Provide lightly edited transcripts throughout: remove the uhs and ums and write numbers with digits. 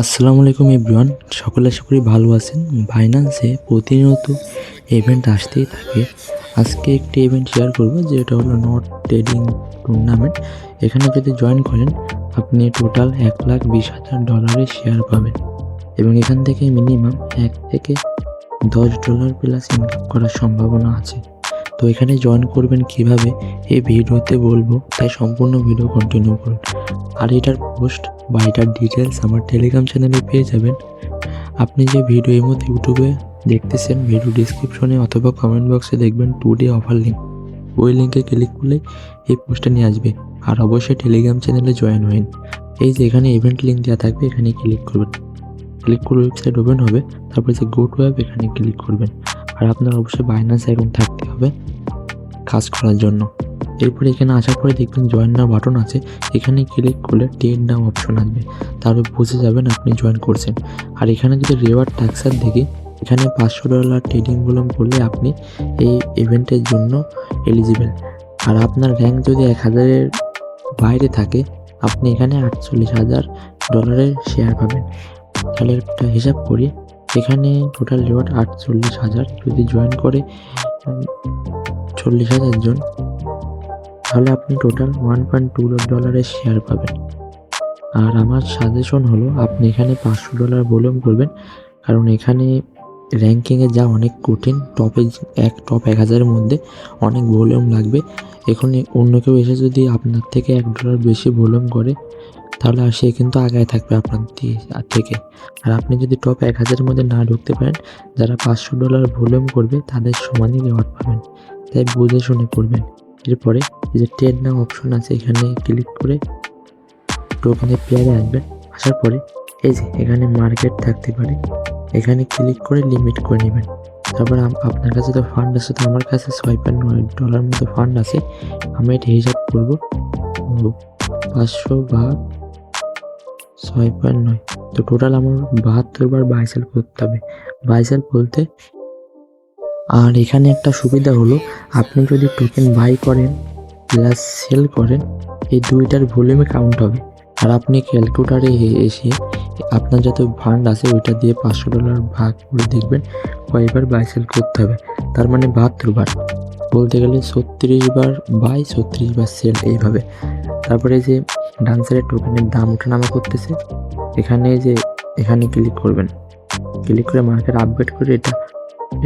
আসসালামু আলাইকুম এভরিওয়ান, সকলে আশা করি ভালো আছেন। বাইন্যান্সে প্রতিনিয়ত ইভেন্ট আসতেই থাকে। আজকে একটি ইভেন্ট শেয়ার করব, যেটা হলো নট ট্রেডিং টুর্নামেন্ট। এখানে যদি জয়েন করেন আপনি টোটাল $1,20,000 শেয়ার পাবেন এবং এখান থেকে মিনিমাম $1 থেকে $10 প্লাস ইনকাম করার সম্ভাবনা আছে। তো এখানে জয়েন করবেন কিভাবে এই ভিডিওতে বলবো, তাই সম্পূর্ণ ভিডিও কন্টিনিউ করুন। আর এটার পোস্ট বা এটার ডিটেলস আমার টেলিগ্রাম চ্যানেলে পেয়ে যাবেন। আপনি যে ভিডিও এই মধ্যে ইউটিউবে দেখতেছেন, ভিডিও ডিসক্রিপশনে অথবা কমেন্ট বক্সে দেখবেন টুডে অফার লিঙ্ক। ওই লিঙ্কে ক্লিক করলে এই পোস্টটা নিয়ে আসবে। আর অবশ্যই টেলিগ্রাম চ্যানেলে জয়েন হন। এই যে এখানে ইভেন্ট লিঙ্ক দেওয়া থাকবে, এখানে ক্লিক করবেন। ক্লিক করে ওয়েবসাইট ওপেন হবে, তারপরে যে গো টু অ্যাপ এখানে ক্লিক করবেন। আর আপনার অবশ্যই বাইন্যান্স অ্যাকাউন্ট থাকতে হবে কাজ করার জন্য। এরপরে এখানে আসার পরে দেখবেন জয়েন নাও বাটন আছে, এখানে ক্লিক করলে ট্রেড নাও অপশন আসবে, তারপরে বুঝে যাবেন আপনি জয়েন করছেন। আর এখানে যদি রিওয়ার্ড ট্যাক্সার দেখি, এখানে $500 ট্রেডিং ভলিউম করলে আপনি এই ইভেন্টের জন্য এলিজিবল। আর আপনার র্যাঙ্ক যদি 1000-এর বাইরে থাকে আপনি এখানে $48,000 শেয়ার পাবেন। তাহলে একটা হিসাব করি, এখানে টোটাল রিওয়ার্ড 48,000, যদি জয়েন করে 40,000 জন, তাহলে আপনি টোটাল $1.2 শেয়ার পাবেন। আর আমার সাজেশন হলো আপনি এখানে $500 ভলিউম করবেন, কারণ এখানে র্যাঙ্কিংয়ে যাওয়া অনেক কঠিন। টপ 1000-এর মধ্যে অনেক ভলিউম লাগবে। এখানে অন্য কেউ এসে যদি আপনার থেকে $1 বেশি ভলিউম করে, তাহলে আর সে কিন্তু আগায় থাকবে আপনার থেকে। আর আপনি যদি টপ 1000-এর মধ্যে না ঢুকতে পারেন, যারা $500 ভলিউম করবে তাদের সমানই রিওয়ার্ড পাবেন। তাই বুঝে শুনে করবেন। এরপরে যে ট্রেড নাও অপশন আছে, এখানে ক্লিক করে টোকেনের পেয়ারে আসবেন। আসার পরে এই যে এখানে মার্কেট থাকতে পারে, এখানে ক্লিক করে লিমিট করে নেবেন। তারপর আপনার কাছে তো ফান্ড আছে, তো আমার কাছে $6.9 মতো ফান্ড আছে। আমি এটা হিসাব করবো, 500 ভাগ 6.9, তো টোটাল আমার 72 বার বাই সেল করতে হবে। বাই সেল বলতে, আর এখানে একটা সুবিধা হলো আপনি যদি টোকেন বাই করেন প্লাস সেল করেন, এই দুইটার ভলিউমে কাউন্ট হবে। আর আপনি ক্যালকুলেটারে এসে আপনার যত ফান্ড আছে ওইটা দিয়ে $500 ভাগ করে দেখবেন কয়বার বাই সেল করতে হবে। তার মানে 72 বার, বলতে গেলে 36 বার বাই 36 বার সেল, এইভাবে। তারপরে যে ডান সাইডের টোকেনের দাম ওঠানামা করতেছে, এখানে ক্লিক করবেন। ক্লিক করে মার্কেট আপডেট করে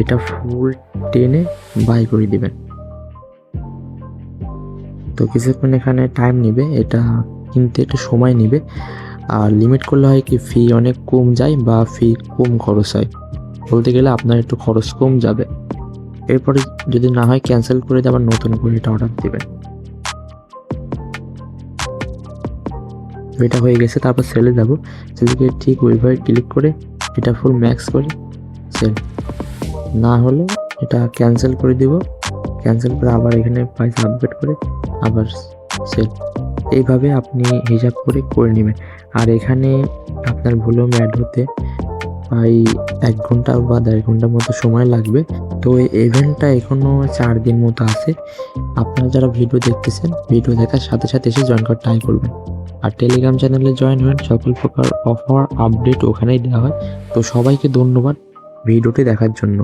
এটা ফুল টেনে বাই করে দিবেন। তো কিছুক্ষণ এখানে টাইম নেবে, এটা কিনতে একটু সময় নেবে। আর লিমিট করলে হয় কি, ফি অনেক কম যায় বা ফি কম খরচ হয়। বলতে গেলে আপনার একটু খরচ কম যাবে। এরপরে যদি না হয় ক্যান্সেল করে দিয়ে আবার নতুন করে এটা অর্ডার দেবেন। এটা হয়ে গেছে, তারপর সেলে যাব। সেলকে ঠিক ওইভাবে ক্লিক করে এটা ফুল ম্যাক্স করে সেল, না হলে এটা ক্যান্সেল করে দিব। ক্যান্সেল করে আবার এখানে প্রাইস আপডেট করে আবার সেল, এইভাবে আপনি হিসাব করে নেবেন। আর এখানে আপনার ভলিউম অ্যাড হতে প্রায় 1 ঘন্টা বা 1.5 ঘন্টার মতো সময় লাগবে। তো এই ইভেন্টটা এখনও 4 দিন মতো আছে। আপনারা যারা ভিডিও দেখতেছেন, ভিডিও দেখার সাথে সাথে এসে জয়েন করার ট্রাই করবেন। আর টেলিগ্রাম চ্যানেলে জয়েন হন, সকল প্রকার অফার আপডেট ওখানেই দেওয়া হয়। তো সবাইকে ধন্যবাদ ভিডিওটি দেখার জন্য।